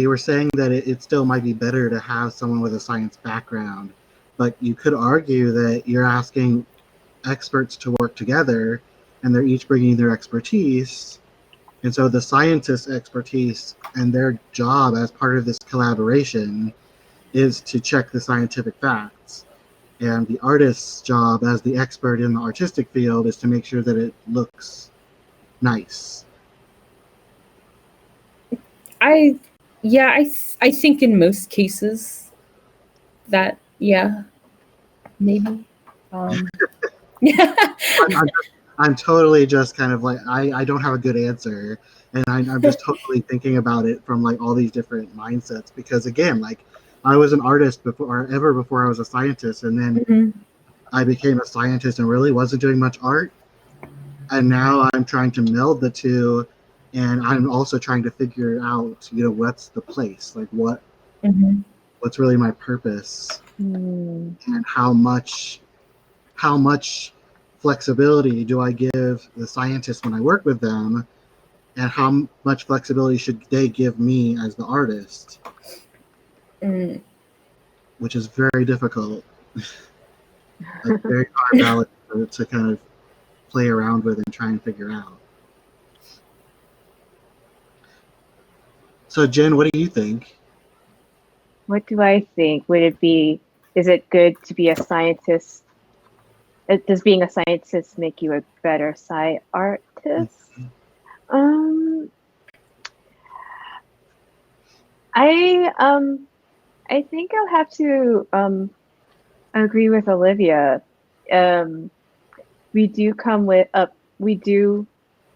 S1: were saying that it still might be better to have someone with a science background, but you could argue that you're asking experts to work together and they're each bringing their expertise. And so the scientist's expertise and their job as part of this collaboration is to check the scientific facts. And the artist's job as the expert in the artistic field is to make sure that it looks nice.
S3: I think in most cases that, yeah, maybe.
S1: I'm totally just kind of like, I don't have a good answer. And I'm just totally thinking about it from like all these different mindsets. Because again, like I was an artist before I was a scientist. And then I became a scientist and really wasn't doing much art. And now I'm trying to meld the two. And I'm also trying to figure out, what's the place? Like what's really my purpose? And how much flexibility do I give the scientists when I work with them, and how much flexibility should they give me as the artist? Which is very difficult. Like very hard balance to kind of play around with and try and figure out. So Jen, what do you think?
S2: What do I think? Is it good to be a scientist? Does being a scientist make you a better Sci artist? I think I'll have to agree with Olivia. We do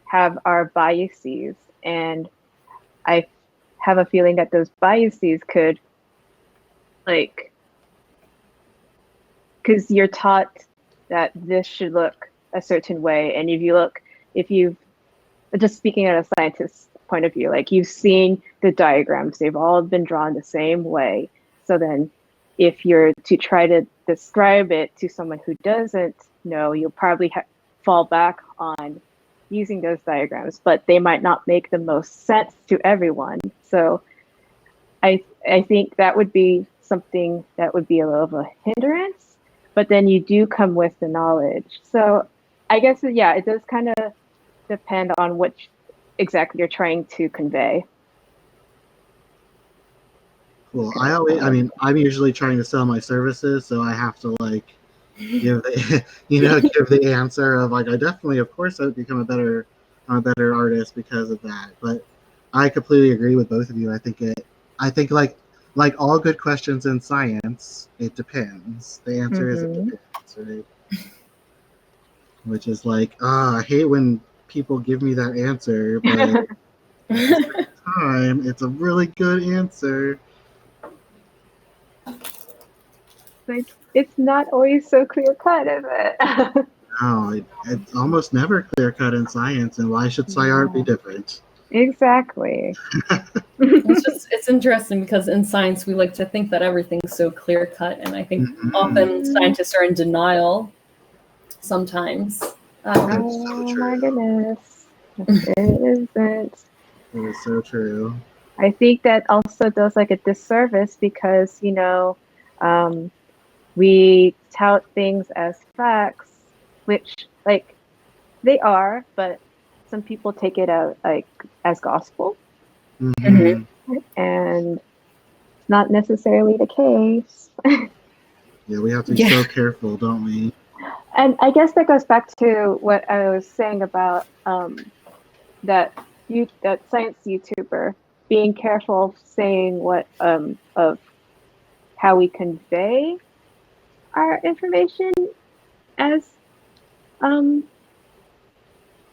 S2: have our biases, and I have a feeling that those biases could, like, because you're taught that this should look a certain way, and if you've just speaking at a scientist's point of view, like you've seen the diagrams, they've all been drawn the same way. So then if you're to try to describe it to someone who doesn't know, you'll probably fall back on using those diagrams, but they might not make the most sense to everyone. So I think that would be something that would be a little of a hindrance, but then you do come with the knowledge. So I guess, yeah, it does kind of depend on which exactly you're trying to convey.
S1: Well, I'm usually trying to sell my services, so I have to like give the answer of like, I definitely, of course, I would become a better artist because of that. But I completely agree with both of you. I think like all good questions in science, it depends. The answer is it depends, right? Which is like, I hate when people give me that answer, but at the same time, it's a really good answer.
S2: But it's not always so clear cut, is it?
S1: No, it's almost never clear cut in science, and why should SCIArt be different?
S2: Exactly.
S3: It's interesting because in science we like to think that everything's so clear cut, and I think often scientists are in denial sometimes.
S1: That's so true.
S2: My goodness. It isn't.
S1: It is so true.
S2: I think that also does like a disservice because, we tout things as facts, which like they are, but some people take it out like as gospel. And it's not necessarily the case.
S1: Yeah, we have to be so careful, don't we?
S2: And I guess that goes back to what I was saying about that science YouTuber being careful of saying what of how we convey our information as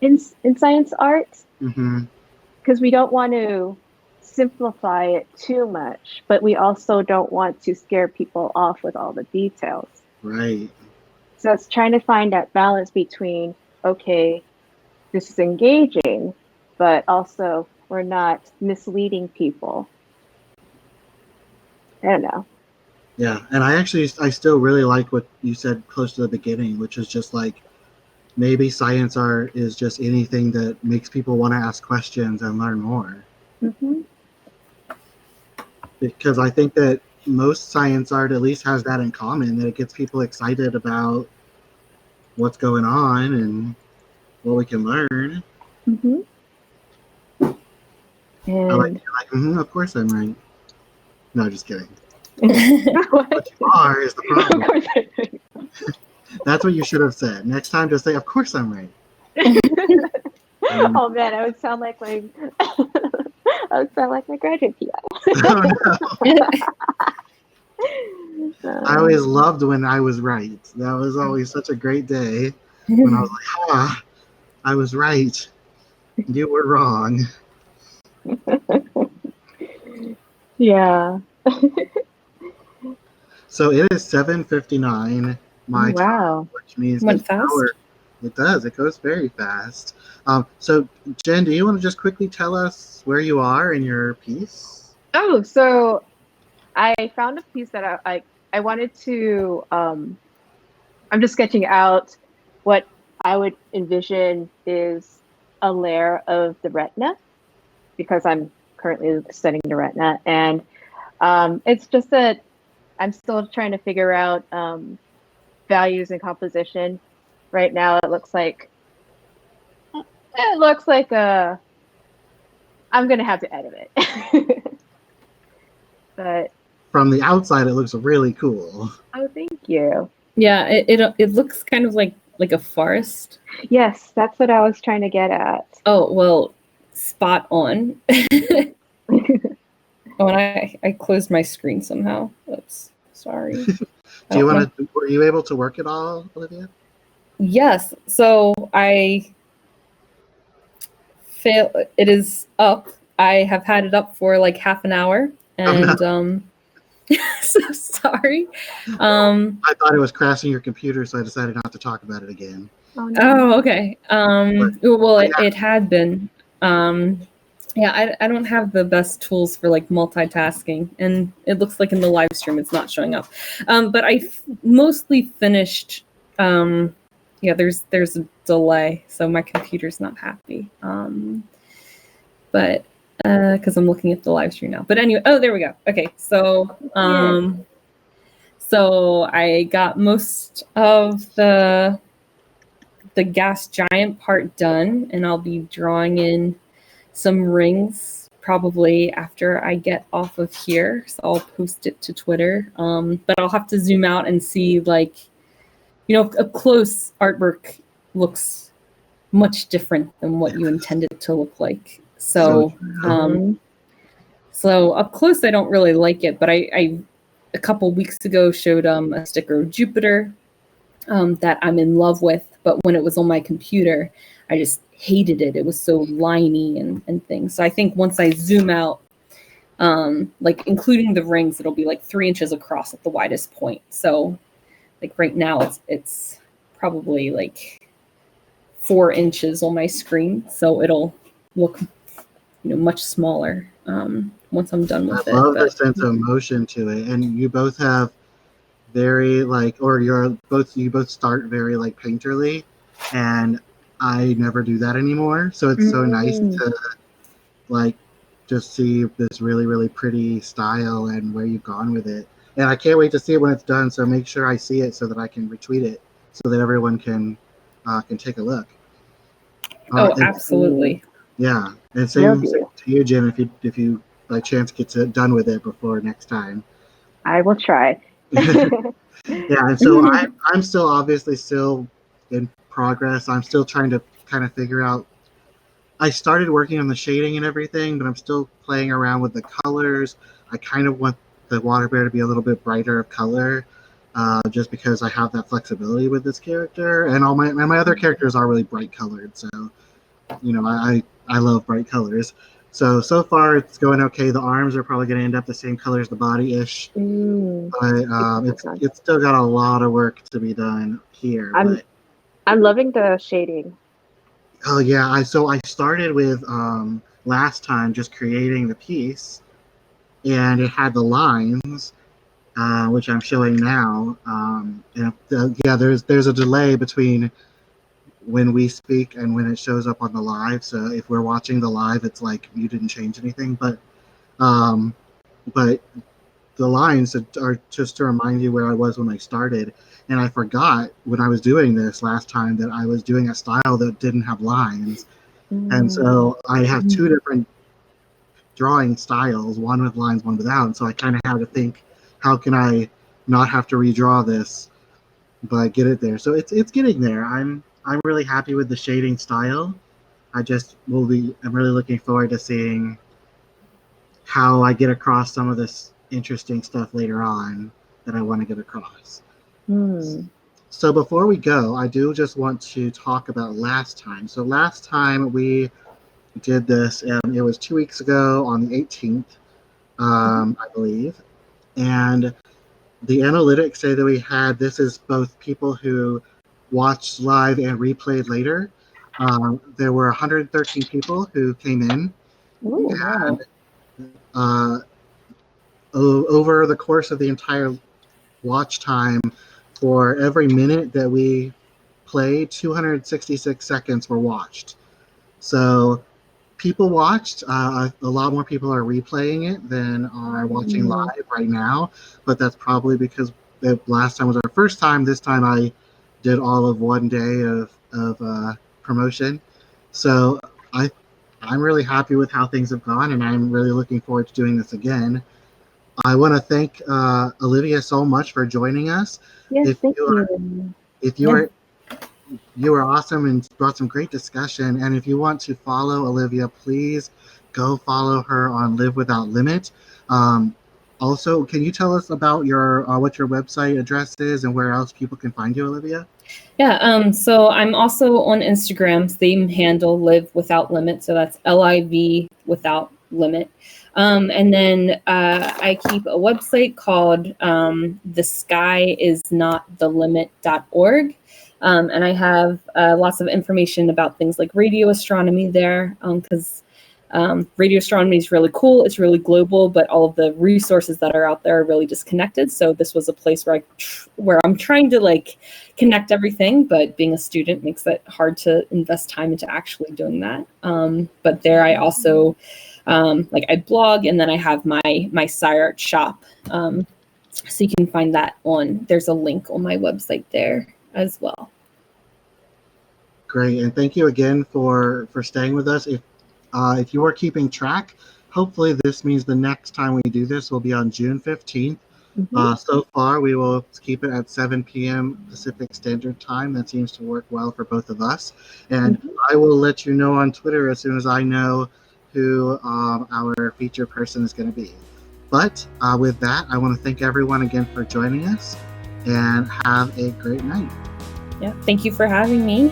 S2: in science art, because we don't want to simplify it too much, but we also don't want to scare people off with all the details.
S1: Right.
S2: So it's trying to find that balance between, okay, this is engaging, but also we're not misleading people. I don't know.
S1: Yeah, and I still really like what you said close to the beginning, which is just like maybe science art is just anything that makes people want to ask questions and learn more.
S2: Mm-hmm.
S1: Because I think that most science art at least has that in common, that it gets people excited about what's going on and what we can learn.
S2: Mm-hmm.
S1: I like,
S2: And
S1: of course I'm right. No, just kidding.
S2: what?
S1: What you are is the problem. That's what you should have said. Next time, just say, of course I'm right.
S2: Oh man, I would sound like my graduate PI.
S1: Oh, no. I always loved when I was right. That was always such a great day when I was like, I was right. You were wrong.
S2: Yeah.
S1: So it is 7:59 my time,
S2: Wow.
S1: which means
S3: Went
S1: this
S3: fast.
S1: hour. It does. It goes very fast. So Jen, do you want to just quickly tell us where you are in your piece?
S2: Oh, so I found a piece that I wanted to I'm just sketching out what I would envision is a layer of the retina, because I'm currently studying the retina, and it's just that I'm still trying to figure out values and composition. Right now, it looks like I'm gonna have to edit it. But
S1: From the outside, it looks really cool.
S2: oh, thank you.
S3: Yeah, it looks kind of like a forest.
S2: Yes, that's what I was trying to get at.
S3: Oh, well, spot on. Oh, and I closed my screen somehow. Oops, sorry.
S1: Do you want to? Were you able to work it all, Olivia?
S3: Yes. So I fail. It is up. I have had it up for like half an hour, and so sorry.
S1: I thought it was crashing your computer, so I decided not to talk about it again.
S2: Oh, no.
S3: Oh, okay. Well, it had been. Yeah, I don't have the best tools for like multitasking, and it looks like in the live stream it's not showing up. But I mostly finished. Yeah, there's a delay, so my computer's not happy. But because I'm looking at the live stream now. But anyway, oh, there we go. Okay, so so I got most of the gas giant part done, and I'll be drawing in some rings probably after I get off of here. So I'll post it to Twitter. But I'll have to zoom out and see, like, you know, up close artwork looks much different than what you intend it to look like. So so up close I don't really like it, but I a couple weeks ago showed a sticker of Jupiter that I'm in love with, but when it was on my computer, I just hated it. It was so liney and things. So I think once I zoom out, like including the rings, it'll be like 3 inches across at the widest point. So like right now it's probably like 4 inches on my screen. So it'll look, you know, much smaller once I'm done with it.
S1: I love the sense of motion to it, and you both have very like, or you both start very like painterly, and I never do that anymore. So it's so nice to like just see this really, really pretty style and where you've gone with it. And I can't wait to see it when it's done. So make sure I see it so that I can retweet it so that everyone can take a look.
S3: Oh, absolutely.
S1: Yeah, and same to you, Jim. If you by chance get done with it before next time,
S2: I will try.
S1: Yeah, and so I'm still obviously still in progress. I'm still trying to kind of figure out. I started working on the shading and everything, but I'm still playing around with the colors. I kind of want the water bear to be a little bit brighter of color, just because I have that flexibility with this character, and all my other characters are really bright colored. So, you know, I love bright colors. So far it's going okay. The arms are probably going to end up the same color as the body-ish, but it's still got a lot of work to be done here.
S2: I'm loving the shading.
S1: Oh yeah, I started with last time just creating the piece, and it had the lines, which I'm showing now. There's a delay between when we speak and when it shows up on the live. So if we're watching the live, it's like you didn't change anything, um, but the lines are just to remind you where I was when I started. And I forgot when I was doing this last time that I was doing a style that didn't have lines. And so I have two different drawing styles, one with lines, one without. And so I kind of had to think, how can I not have to redraw this, but get it there? So it's getting there. I'm really happy with the shading style. I'm really looking forward to seeing how I get across some of this interesting stuff later on that I want to get across. So before we go, I do just want to talk about last time. So last time we did this, it was 2 weeks ago on the 18th, I believe. And the analytics say that we had, this is both people who watched live and replayed later. There were 113 people who came in.
S2: Wow.
S1: Over the course of the entire watch time, for every minute that we played, 266 seconds were watched. So people watched. A lot more people are replaying it than are watching live right now, but that's probably because the last time was our first time. This time I did all of one day of promotion. So I'm really happy with how things have gone, and I'm really looking forward to doing this again. I want to thank Olivia so much for joining us.
S2: Yes, thank you.
S1: You were awesome and brought some great discussion. And if you want to follow Olivia, please go follow her on Live Without Limit. Also, can you tell us about your what your website address is and where else people can find you, Olivia?
S3: Yeah, so I'm also on Instagram, same handle, Live Without Limit. So that's LIV without limit. And then I keep a website called the Sky Is Not the Limit.org. And I have lots of information about things like radio astronomy there, because radio astronomy is really cool. It's really global, but all of the resources that are out there are really disconnected. So this was a place where I'm trying to like connect everything, but being a student makes it hard to invest time into actually doing that. But there I also I blog, and then I have my SCIArt shop. So you can find that there's a link on my website there as well.
S1: Great, and thank you again for staying with us. If you are keeping track, hopefully this means the next time we do this will be on June 15th. So far, we will keep it at 7 p.m. Pacific Standard Time. That seems to work well for both of us. And I will let you know on Twitter as soon as I know who our featured person is going to be. But with that, I want to thank everyone again for joining us, and have a great night.
S3: Yeah, thank you for having me.